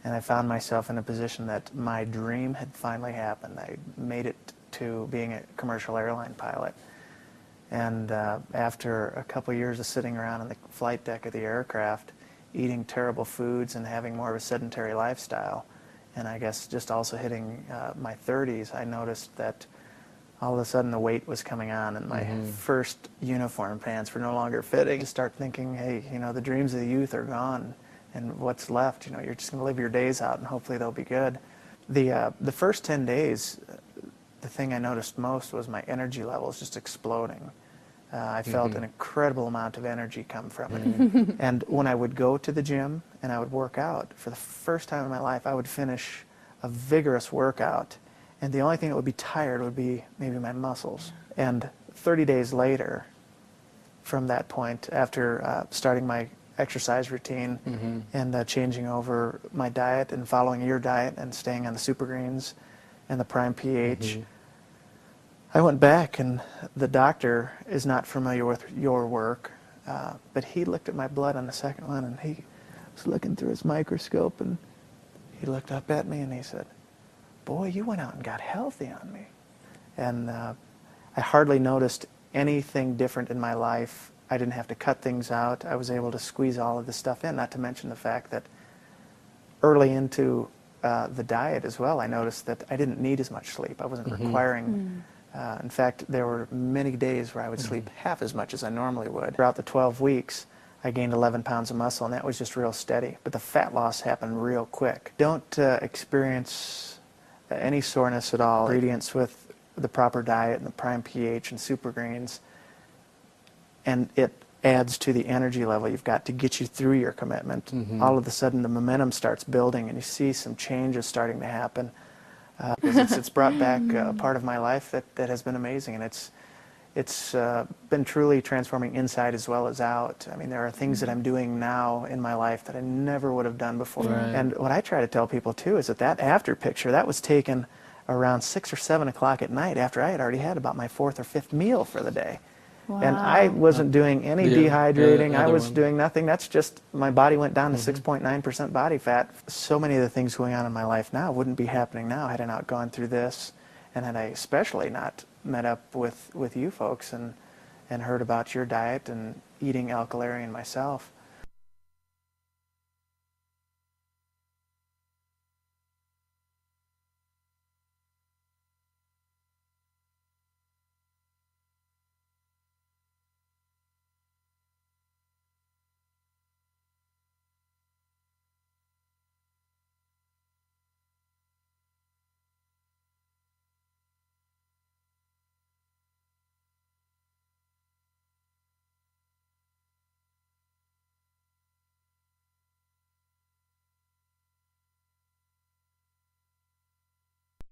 and I found myself in a position that my dream had finally happened. I made it to being a commercial airline pilot. And after a couple years of sitting around on the flight deck of the aircraft, eating terrible foods and having more of a sedentary lifestyle, and I guess just also hitting my 30s, I noticed that all of a sudden the weight was coming on and my first uniform pants were no longer fitting. You start thinking, hey, you know, the dreams of the youth are gone, and what's left, you know, you're just going to live your days out and hopefully they'll be good. The first 10 days, the thing I noticed most was my energy levels just exploding. I felt an incredible amount of energy come from it. And when I would go to the gym and I would work out, for the first time in my life, I would finish a vigorous workout, and the only thing that would be tired would be maybe my muscles. And 30 days later, from that point, after starting my exercise routine and changing over my diet and following your diet and staying on the super greens and the prime pH, I went back, and the doctor is not familiar with your work, but he looked at my blood on the second one, and he was looking through his microscope, and he looked up at me and he said, "Boy, you went out and got healthy on me." And I hardly noticed anything different in my life. I didn't have to cut things out. I was able to squeeze all of this stuff in, not to mention the fact that early into the diet as well, I noticed that I didn't need as much sleep. I wasn't requiring in fact, there were many days where I would sleep half as much as I normally would. Throughout the 12 weeks, I gained 11 pounds of muscle, and that was just real steady. But the fat loss happened real quick. Don't experience any soreness at all. Ingredients with the proper diet and the prime pH and super greens, and it adds to the energy level you've got to get you through your commitment. All of a sudden, the momentum starts building, and you see some changes starting to happen. Because it's brought back a part of my life that has been amazing, and it's been truly transforming inside as well as out. I mean, there are things that I'm doing now in my life that I never would have done before. And what I try to tell people too is that after picture, that was taken around 6 or 7 o'clock at night after I had already had about my 4th or 5th meal for the day. Wow. And I wasn't doing any dehydrating. I was doing nothing. That's just, my body went down to 6.9% body fat. So many of the things going on in my life now wouldn't be happening now had I not gone through this, and had I especially not met up with you folks and heard about your diet and eating alkaloria myself.